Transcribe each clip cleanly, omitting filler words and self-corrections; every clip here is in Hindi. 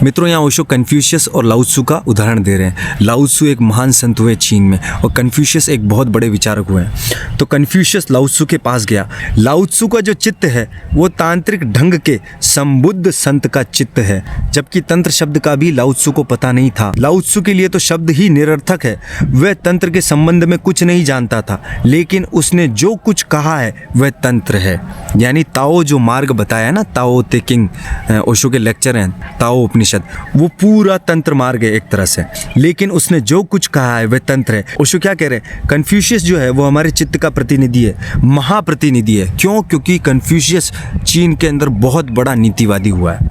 मित्रों, यहाँ ओशो कन्फ्यूशियस और लाओ त्सु का उदाहरण दे रहे हैं। लाओ त्सु एक महान संत हुए चीन में और कन्फ्यूशियस एक बहुत बड़े विचारक हुए हैं। तो कन्फ्यूशियस लाओ त्सु के पास गया। लाओ त्सु का जो चित्त है वो तांत्रिक ढंग के संबुद्ध संत का चित्त है, जबकि तंत्र शब्द का भी लाओ त्सु को पता नहीं था। लाओ त्सु के लिए तो शब्द ही निरर्थक है। वह तंत्र के संबंध में कुछ नहीं जानता था, लेकिन उसने जो कुछ कहा है वह तंत्र है। यानी ताओ जो मार्ग बताया ना, ताओ ते किंग, ओशो के लेक्चर हैं ताओ उपनिषद, वो पूरा तंत्र मार्ग है एक तरह से। लेकिन उसने जो कुछ कहा है वह तंत्र है। ओशो क्या कह रहे हैं? कन्फ्यूशियस जो है वो हमारे चित्त का प्रतिनिधि है, महाप्रतिनिधि है। क्यों? क्योंकि कन्फ्यूशियस चीन के अंदर बहुत बड़ा नीतिवादी हुआ है।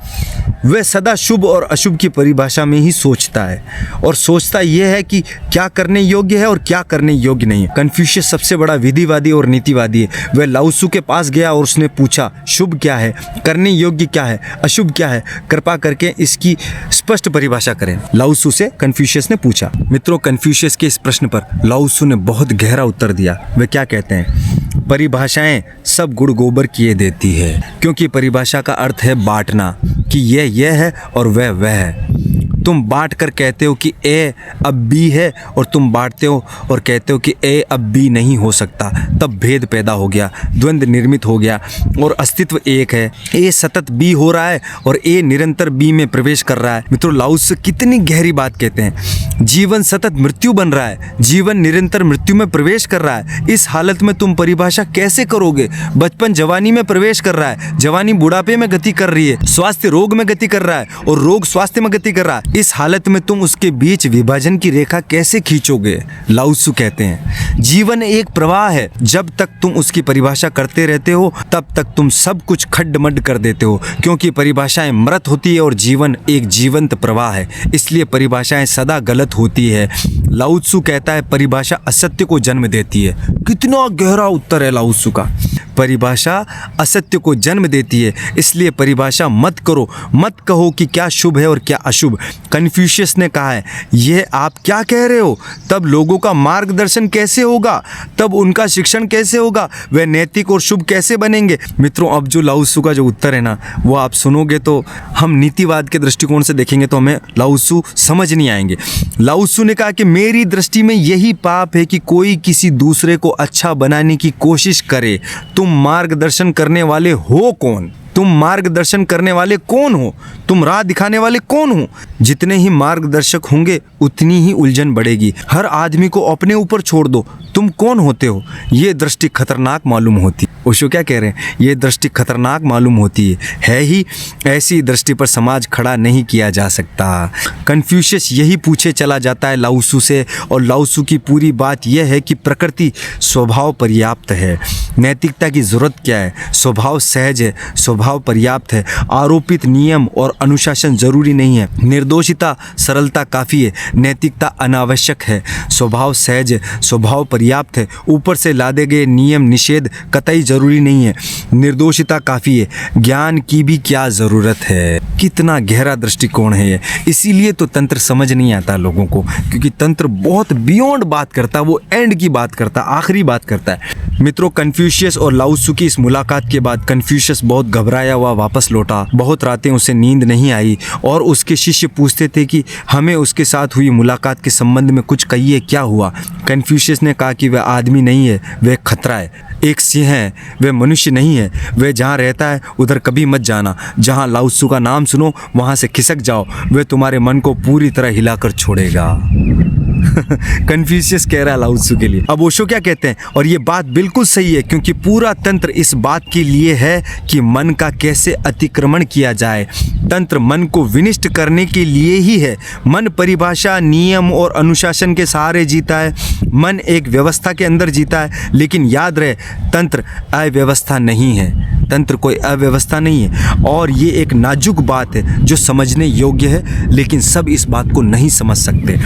वह सदा शुभ और अशुभ की परिभाषा में ही सोचता है, और सोचता यह है कि क्या करने योग्य है और क्या करने योग्य नहीं है। कन्फ्यूशियस सबसे बड़ा विधिवादी और नीतिवादी है। वह लाओ त्सु के पास गया और उसने पूछा, शुभ क्या है, करने योग्य क्या है, अशुभ क्या है, कृपा करके इसकी स्पष्ट परिभाषा करें। लाओ त्सु से कन्फ्यूशियस ने पूछा। मित्रों, कन्फ्यूशियस के इस प्रश्न पर लाओ त्सु ने बहुत गहरा उत्तर दिया। वे क्या कहते हैं? परिभाषाएं सब गुड़ गोबर किए देती है, क्योंकि परिभाषा का अर्थ है बांटना, कि यह है और वह है। तुम बांट कर कहते हो कि ए अब बी है, और तुम बांटते हो और कहते हो कि ए अब बी नहीं हो सकता। तब भेद पैदा हो गया, द्वंद्व निर्मित हो गया, और अस्तित्व एक है। ए सतत बी हो रहा है और ए निरंतर बी में प्रवेश कर रहा है। मित्रों, लाओ त्सु कितनी गहरी बात कहते हैं। जीवन सतत मृत्यु बन रहा है, जीवन निरंतर मृत्यु में प्रवेश कर रहा है। इस हालत में तुम परिभाषा कैसे करोगे? बचपन जवानी में प्रवेश कर रहा है, जवानी बुढ़ापे में गति कर रही है, स्वास्थ्य रोग में गति कर रहा है और रोग स्वास्थ्य में गति कर रहा है। इस हालत में तुम उसके बीच विभाजन की रेखा कैसे खींचोगे? लाओ त्सु कहते हैं, जीवन एक प्रवाह है। जब तक तुम उसकी परिभाषा करते रहते हो तब तक तुम सब कुछ खड्ड-मड्ड कर देते हो, क्योंकि परिभाषाएं मृत होती है और जीवन एक जीवंत प्रवाह है। इसलिए परिभाषाएं सदा गलत होती है। लाओ त्सु कहता है परिभाषा असत्य को जन्म देती है। कितना गहरा उत्तर है लाओ त्सु का। परिभाषा असत्य को जन्म देती है, इसलिए परिभाषा मत करो, मत कहो कि क्या शुभ है और क्या अशुभ। कन्फ्यूशियस ने कहा है, यह आप क्या कह रहे हो? तब लोगों का मार्गदर्शन कैसे होगा? तब उनका शिक्षण कैसे होगा? वे नैतिक और शुभ कैसे बनेंगे? मित्रों, अब जो लाओ त्सु का जो उत्तर है ना, वो आप सुनोगे तो हम नीतिवाद के दृष्टिकोण से देखेंगे तो हमें लाओ त्सु समझ नहीं आएंगे। लाओ त्सु ने कहा कि मेरी दृष्टि में यही पाप है कि कोई किसी दूसरे को अच्छा बनाने की कोशिश करे। तुम मार्गदर्शन करने वाले हो कौन? तुम मार्गदर्शन करने वाले कौन हो? तुम राह दिखाने वाले कौन हो? जितने ही मार्गदर्शक होंगे उतनी ही उलझन बढ़ेगी। हर आदमी को अपने ऊपर छोड़ दो, तुम कौन होते हो? ये दृष्टि खतरनाक मालूम होती है। ओशो क्या कह रहे हैं? ये दृष्टि खतरनाक मालूम होती है ही। ऐसी दृष्टि पर समाज खड़ा नहीं किया जा सकता। कन्फ्यूशियस यही पूछे चला जाता है लाओ त्सु से, और लाओ त्सु की पूरी बात यह है कि प्रकृति स्वभाव पर्याप्त है। नैतिकता की जरूरत क्या है? स्वभाव सहज है, स्वभाव पर्याप्त है। आरोपित नियम और अनुशासन जरूरी नहीं है। निर्दोषिता सरलता काफ़ी है, नैतिकता अनावश्यक है। स्वभाव सहज है, स्वभाव पर्याप्त है। ऊपर से लादे गए नियम निषेध कतई जरूरी नहीं है। निर्दोषिता काफ़ी है, ज्ञान की भी क्या ज़रूरत है? कितना गहरा दृष्टिकोण है ये। इसीलिए तो तंत्र समझ नहीं आता लोगों को, क्योंकि तंत्र बहुत बियॉन्ड बात करता है, वो एंड की बात करता है, आखिरी बात करता है। मित्रों, कन्फ्यूशियस और लाओ त्सु की इस मुलाकात के बाद कन्फ्यूशियस बहुत घबराया हुआ वापस लौटा। बहुत रातें उसे नींद नहीं आई, और उसके शिष्य पूछते थे कि हमें उसके साथ हुई मुलाकात के संबंध में कुछ कहिए, क्या हुआ? कन्फ्यूशियस ने कहा कि वह आदमी नहीं है, वह खतरा है, एक सिंह है, वह मनुष्य नहीं है। वह जहाँ रहता है उधर कभी मत जाना। जहाँ लाओ त्सु का नाम सुनो वहाँ से खिसक जाओ, वह तुम्हारे मन को पूरी तरह हिलाकर छोड़ेगा। कन्फ्यूशियस कह रहा है लाओ त्सु के लिए। अब ओशो क्या कहते हैं? और ये बात बिल्कुल सही है, क्योंकि पूरा तंत्र इस बात के लिए है कि मन का कैसे अतिक्रमण किया जाए। तंत्र मन को विनिष्ट करने के लिए ही है। मन परिभाषा, नियम और अनुशासन के सहारे जीता है। मन एक व्यवस्था के अंदर जीता है, लेकिन याद रहे तंत्र अव्यवस्था नहीं है। तंत्र कोई अव्यवस्था नहीं है, और ये एक नाजुक बात है जो समझने योग्य है, लेकिन सब इस बात को नहीं समझ सकते।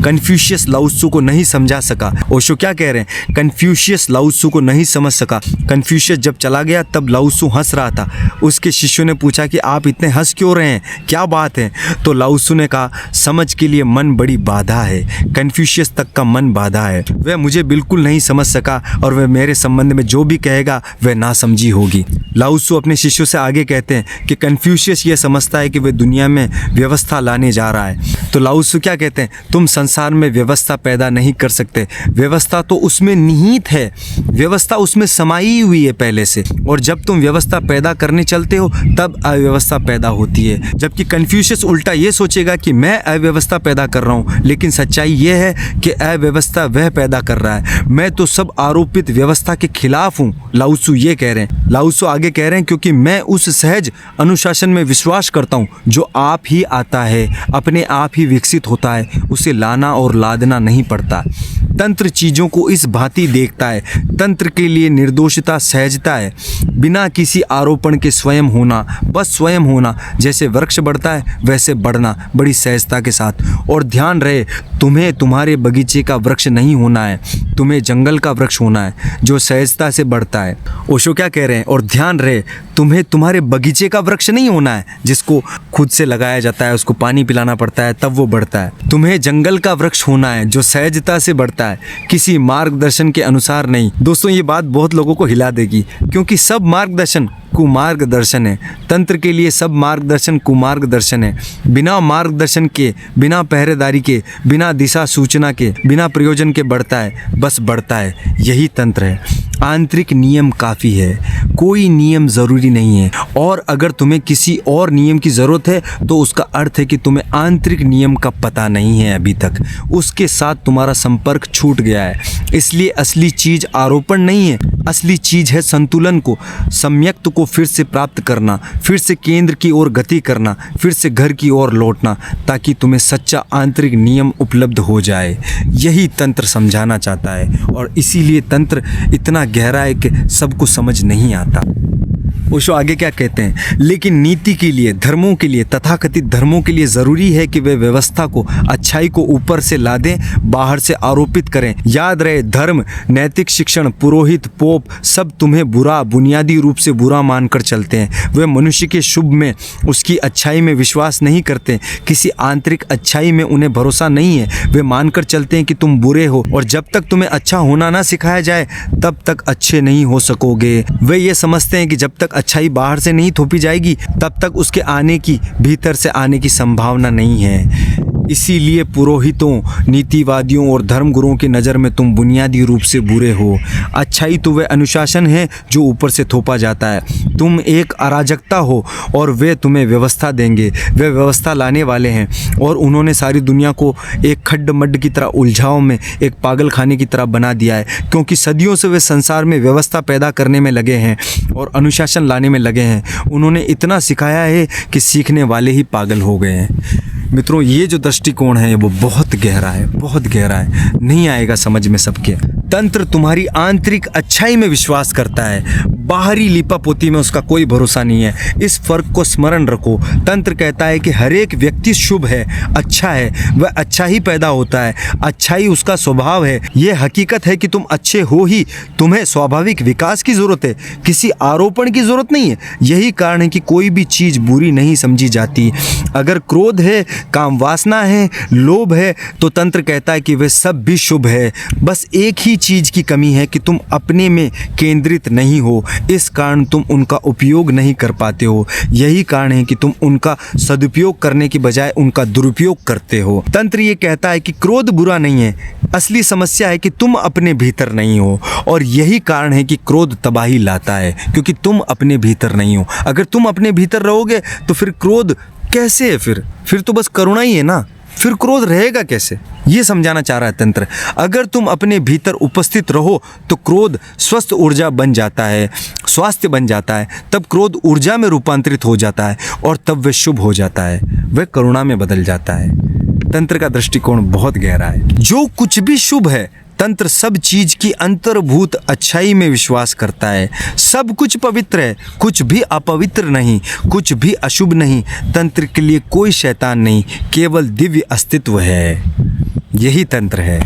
कन्फ्यूशियस कन्फ्यूशियस लाओ त्सु को नहीं समझा सका। ओशो क्या कह रहे हैं? कन्फ्यूशियस लाओ त्सु को नहीं समझ सका। कन्फ्यूशियस जब चला गया तब लाओ त्सु हंस रहा था। उसके शिष्यों ने पूछा कि आप इतने हंस क्यों रहे हैं, क्या बात है? तो लाओ त्सु ने कहा, समझ के लिए मन बड़ी बाधा है, कन्फ्यूशियस तक का मन बाधा है। वह मुझे बिल्कुल नहीं समझ सका और वह मेरे संबंध में जो भी कहेगा वह नासमझी होगी। लाओ त्सु अपने शिष्यों से आगे कहते हैं कि कन्फ्यूशियस यह समझता है कि वह दुनिया में व्यवस्था लाने जा रहा है। तो लाओ त्सु क्या कहते हैं? तुम संसार में व्यवस्था पैदा नहीं कर सकते, व्यवस्था तो उसमें निहित है, व्यवस्था उसमें समाई हुई है पहले से, और जब तुम व्यवस्था पैदा करने चलते हो तब अव्यवस्था पैदा होती है। जबकि कन्फ्यूशियस उल्टा ये सोचेगा कि मैं अव्यवस्था पैदा कर रहा हूँ, लेकिन सच्चाई ये है कि अव्यवस्था वह पैदा कर रहा है। मैं तो सब आरोपित व्यवस्था के खिलाफ हूँ, लाओ त्सु ये कह रहे हैं। लाओ त्सु आगे कह रहे हैं, क्योंकि मैं उस सहज अनुशासन में विश्वास करता हूँ जो आप ही आता है, अपने आप ही विकसित होता है, उसे लाना और लादना नहीं पड़ता। तंत्र चीज़ों को इस भांति देखता है। तंत्र के लिए निर्दोषता सहजता है, बिना किसी आरोपण के स्वयं होना, बस स्वयं होना। जैसे वृक्ष बढ़ता है वैसे बढ़ना, बड़ी सहजता के साथ। और ध्यान रहे, तुम्हें तुम्हारे बगीचे का वृक्ष नहीं होना है, तुम्हें जंगल का वृक्ष होना है जो सहजता से बढ़ता है। ओशो क्या कह रहे हैं? और ध्यान रहे, तुम्हें तुम्हारे बगीचे का वृक्ष नहीं होना है जिसको खुद से लगाया जाता है, उसको पानी पिलाना पड़ता है तब वो बढ़ता है। तुम्हें जंगल का वृक्ष होना है जो सहजता से बढ़ता है, किसी मार्गदर्शन के अनुसार नहीं। दोस्तों ये बात बहुत लोगों को हिला देगी, क्योंकि सब मार्गदर्शन कुमार्गदर्शन है। तंत्र के लिए सब मार्गदर्शन कुमार्गदर्शन है। बिना मार्गदर्शन के, बिना पहरेदारी के, बिना दिशा सूचना के, बिना प्रयोजन के बढ़ता है, बस बढ़ता है। यही तंत्र है। आंतरिक नियम काफ़ी है, कोई नियम ज़रूरी नहीं है। और अगर तुम्हें किसी और नियम की ज़रूरत है तो उसका अर्थ है कि तुम्हें आंतरिक नियम का पता नहीं है अभी तक, उसके साथ तुम्हारा संपर्क छूट गया है। इसलिए असली चीज़ आरोपण नहीं है, असली चीज़ है संतुलन को, सम्यक्त को फिर से प्राप्त करना, फिर से केंद्र की ओर गति करना, फिर से घर की ओर लौटना, ताकि तुम्हें सच्चा आंतरिक नियम उपलब्ध हो जाए। यही तंत्र समझाना चाहता है, और इसीलिए तंत्र इतना गहरा है कि सबको समझ नहीं आता। ओशो आगे क्या कहते हैं? लेकिन नीति के लिए, धर्मों के लिए, तथाकथित धर्मों के लिए ज़रूरी है कि वे व्यवस्था को, अच्छाई को ऊपर से ला दें, बाहर से आरोपित करें। याद रहे, धर्म, नैतिक शिक्षण, पुरोहित, पोप सब तुम्हें बुरा, बुनियादी रूप से बुरा मानकर चलते हैं। वे मनुष्य के शुभ में, उसकी अच्छाई में विश्वास नहीं करते, किसी आंतरिक अच्छाई में उन्हें भरोसा नहीं है। वे मानकर चलते हैं कि तुम बुरे हो, और जब तक तुम्हें अच्छा होना ना सिखाया जाए तब तक अच्छे नहीं हो सकोगे। वे ये समझते हैं कि जब तक अच्छाई बाहर से नहीं थोपी जाएगी तब तक उसके आने की, भीतर से आने की संभावना नहीं है। इसीलिए पुरोहितों, नीतिवादियों और धर्मगुरुओं की नज़र में तुम बुनियादी रूप से बुरे हो। अच्छाई तो वह अनुशासन है जो ऊपर से थोपा जाता है। तुम एक अराजकता हो और वे तुम्हें व्यवस्था देंगे। वे व्यवस्था लाने वाले हैं, और उन्होंने सारी दुनिया को एक खड्ड-मड्ड की तरह, उलझाव में, एक पागल खाने की तरह बना दिया है, क्योंकि सदियों से वे संसार में व्यवस्था पैदा करने में लगे हैं और अनुशासन लाने में लगे हैं। उन्होंने इतना सिखाया है कि सीखने वाले ही पागल हो गए हैं। मित्रों, ये जो दृष्टिकोण है वो बहुत गहरा है, बहुत गहरा है, नहीं आएगा समझ में सबके। तंत्र तुम्हारी आंतरिक अच्छाई में विश्वास करता है, बाहरी लिपापोती में उसका कोई भरोसा नहीं है। इस फर्क को स्मरण रखो। तंत्र कहता है कि हर एक व्यक्ति शुभ है, अच्छा है, वह अच्छा ही पैदा होता है, अच्छाई उसका स्वभाव है। यह हकीकत है कि तुम अच्छे हो ही, तुम्हें स्वाभाविक विकास की ज़रूरत है, किसी आरोपण की ज़रूरत नहीं है। यही कारण है कि कोई भी चीज़ बुरी नहीं समझी जाती। अगर क्रोध है, काम वासना है, लोभ है, तो तंत्र कहता है कि वे सब भी शुभ है। बस एक ही चीज़ की कमी है कि तुम अपने में केंद्रित नहीं हो, इस कारण तुम उनका उपयोग नहीं कर पाते हो। यही कारण है कि तुम उनका सदुपयोग करने की बजाय उनका दुरुपयोग करते हो। तंत्र ये कहता है कि क्रोध बुरा नहीं है, असली समस्या है कि तुम अपने भीतर नहीं हो, और यही कारण है कि क्रोध तबाही लाता है, क्योंकि तुम अपने भीतर नहीं हो। अगर तुम अपने भीतर रहोगे तो फिर क्रोध कैसे है? फिर तो बस करुणा ही है ना, फिर क्रोध रहेगा कैसे? ये समझाना चाह रहा है तंत्र। अगर तुम अपने भीतर उपस्थित रहो तो क्रोध स्वस्थ ऊर्जा बन जाता है, स्वास्थ्य बन जाता है, तब क्रोध ऊर्जा में रूपांतरित हो जाता है, और तब वह शुभ हो जाता है, वह करुणा में बदल जाता है। तंत्र का दृष्टिकोण बहुत गहरा है। जो कुछ भी शुभ है, तंत्र सब चीज की अंतर्भूत अच्छाई में विश्वास करता है। सब कुछ पवित्र है, कुछ भी अपवित्र नहीं, कुछ भी अशुभ नहीं। तंत्र के लिए कोई शैतान नहीं, केवल दिव्य अस्तित्व है। यही तंत्र है?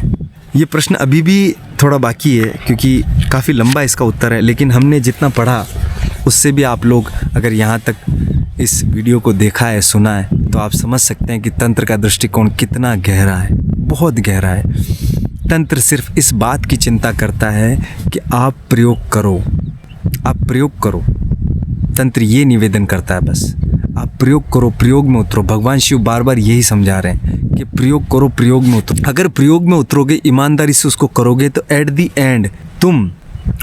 ये प्रश्न अभी भी थोड़ा बाकी है क्योंकि काफ़ी लंबा इसका उत्तर है, लेकिन हमने जितना पढ़ा उससे भी आप लोग अगर यहाँ तक इस वीडियो को देखा है, सुना है, तो आप समझ सकते हैं कि तंत्र का दृष्टिकोण कितना गहरा है, बहुत गहरा है। तंत्र सिर्फ इस बात की चिंता करता है कि आप प्रयोग करो, आप प्रयोग करो। तंत्र ये निवेदन करता है बस, आप प्रयोग करो, प्रयोग में उतरो। भगवान शिव बार बार यही समझा रहे हैं कि प्रयोग करो, प्रयोग में उतरो। अगर प्रयोग में उतरोगे, ईमानदारी से उसको करोगे, तो एट द एंड तुम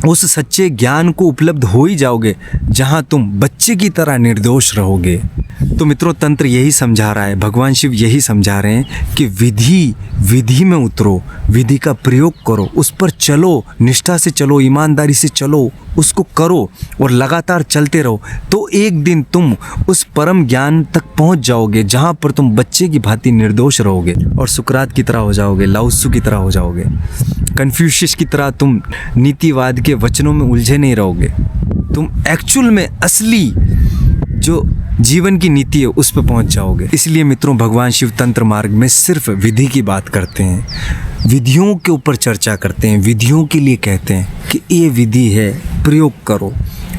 उस सच्चे ज्ञान को उपलब्ध हो ही जाओगे जहां तुम बच्चे की तरह निर्दोष रहोगे। तो मित्रों, तंत्र यही समझा रहा है, भगवान शिव यही समझा रहे हैं कि विधि में उतरो, विधि का प्रयोग करो, उस पर चलो, निष्ठा से चलो, ईमानदारी से चलो, उसको करो और लगातार चलते रहो। तो एक दिन तुम उस परम ज्ञान तक पहुंच जाओगे जहां पर तुम बच्चे की भांति निर्दोष रहोगे और सुकरात की तरह हो जाओगे, लाओत्सु की तरह हो जाओगे, कन्फ्यूशियस की तरह तुम नीतिवाद के वचनों में उलझे नहीं रहोगे। तुम एक्चुअल में असली जो जीवन की नीति है उस पर पहुंच जाओगे। इसलिए मित्रों, भगवान शिव तंत्र मार्ग में सिर्फ विधि की बात करते हैं, विधियों के ऊपर चर्चा करते हैं, विधियों के लिए कहते हैं कि ये विधि है, प्रयोग करो।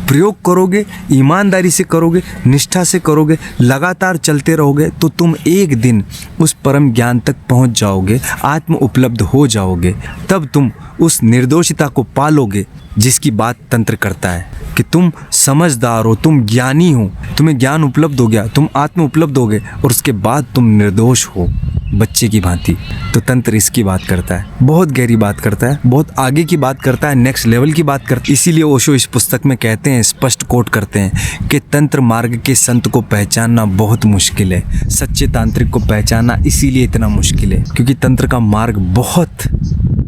प्रयोग करोगे, ईमानदारी से करोगे, निष्ठा से करोगे, लगातार चलते रहोगे, तो तुम एक दिन उस परम ज्ञान तक पहुंच जाओगे, आत्म उपलब्ध हो जाओगे। तब तुम उस निर्दोषिता को पालोगे जिसकी बात तंत्र करता है कि तुम समझदार हो, तुम ज्ञानी हो, तुम्हें ज्ञान उपलब्ध हो गया, तुम आत्म उपलब्ध हो गए और उसके बाद तुम निर्दोष हो बच्चे की भांति। तो तंत्र इसकी बात करता है, बहुत गहरी बात करता है, बहुत आगे की बात करता है, नेक्स्ट लेवल की बात करता है। इसीलिए ओशो इस पुस्तक में कहते हैं, स्पष्ट कोट करते हैं कि तंत्र मार्ग के संत को पहचानना बहुत मुश्किल है। सच्चे तांत्रिक को पहचानना इसीलिए इतना मुश्किल है क्योंकि तंत्र का मार्ग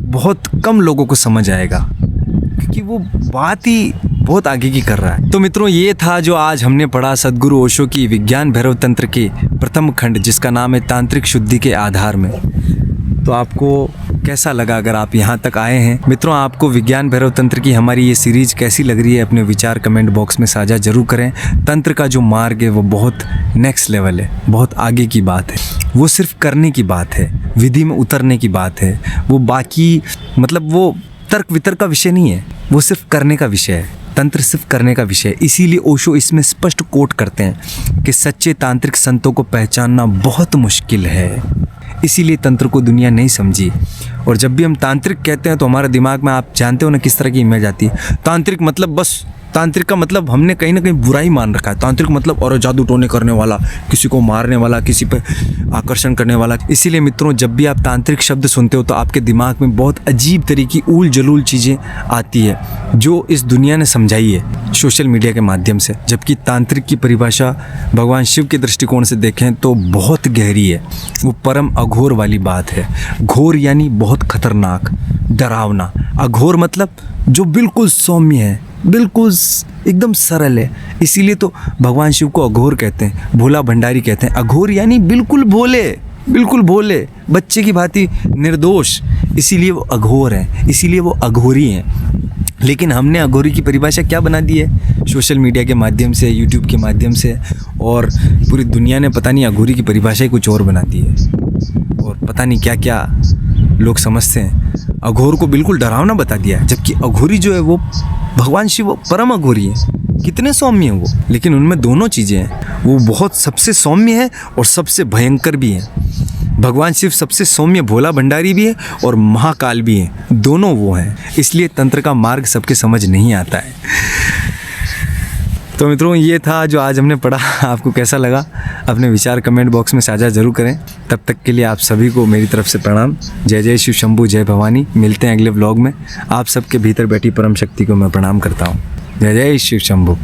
बहुत कम लोगों को समझ आएगा, क्योंकि वो बात ही बहुत आगे की कर रहा है। तो मित्रों, ये था जो आज हमने पढ़ा सद्गुरु ओशो की विज्ञान भैरव तंत्र के प्रथम खंड, जिसका नाम है तांत्रिक शुद्धि के आधार में। तो आपको कैसा लगा अगर आप यहाँ तक आए हैं? मित्रों, आपको विज्ञान भैरव तंत्र की हमारी ये सीरीज कैसी लग रही है, अपने विचार कमेंट बॉक्स में साझा जरूर करें। तंत्र का जो मार्ग है वो बहुत नेक्स्ट लेवल है, बहुत आगे की बात है। वो सिर्फ करने की बात है, विधि में उतरने की बात है। वो बाकी मतलब वो तर्क वितर्क का विषय नहीं है, वो सिर्फ करने का विषय है। तंत्र सिर्फ करने का विषय है। इसीलिए ओशो इसमें स्पष्ट कोट करते हैं कि सच्चे तांत्रिक संतों को पहचानना बहुत मुश्किल है। इसीलिए तंत्र को दुनिया नहीं समझी। और जब भी हम तांत्रिक कहते हैं तो हमारे दिमाग में, आप जानते हो ना किस तरह की इमेज आती है। तांत्रिक मतलब, बस तांत्रिक का मतलब हमने कहीं ना कहीं बुराई मान रखा है। तांत्रिक मतलब और जादू टोने करने वाला, किसी को मारने वाला, किसी पर आकर्षण करने वाला। इसीलिए मित्रों, जब भी आप तांत्रिक शब्द सुनते हो तो आपके दिमाग में बहुत अजीब तरीके की ऊल जलूल चीज़ें आती है जो इस दुनिया ने समझाई है सोशल मीडिया के माध्यम से। जबकि तांत्रिक की परिभाषा भगवान शिव के दृष्टिकोण से देखें तो बहुत गहरी है। वो परम अघोर वाली बात है। घोर यानी बहुत खतरनाक, डरावना। अघोर मतलब जो बिल्कुल सौम्य है, बिल्कुल एकदम सरल है। इसीलिए तो भगवान शिव को अघोर कहते हैं, भोला भंडारी कहते हैं। अघोर यानी बिल्कुल भोले, बिल्कुल भोले, बच्चे की भांति निर्दोष। इसीलिए वो अघोर हैं, इसीलिए वो अघोरी हैं। लेकिन हमने अघोरी की परिभाषा क्या बना दी है सोशल मीडिया के माध्यम से, यूट्यूब के माध्यम से, और पूरी दुनिया ने पता नहीं अघोरी की परिभाषा ही कुछ और बना दी है। और पता नहीं क्या क्या लोग समझते हैं। अघोर को बिल्कुल डरावना बता दिया है, जबकि अघोरी जो है वो भगवान शिव परम अघोरी है। कितने सौम्य हैं वो, लेकिन उनमें दोनों चीज़ें हैं। वो बहुत सबसे सौम्य है और सबसे भयंकर भी है। भगवान शिव सबसे सौम्य भोला भंडारी भी है और महाकाल भी है, दोनों वो हैं। इसलिए तंत्र का मार्ग सबके समझ नहीं आता है। तो मित्रों, ये था जो आज हमने पढ़ा। आपको कैसा लगा अपने विचार कमेंट बॉक्स में साझा जरूर करें। तब तक के लिए आप सभी को मेरी तरफ से प्रणाम। जय जय शिव शंभू, जय भवानी। मिलते हैं अगले व्लॉग में। आप सबके भीतर बैठी परम शक्ति को मैं प्रणाम करता हूँ। जय जय शिव शंभू।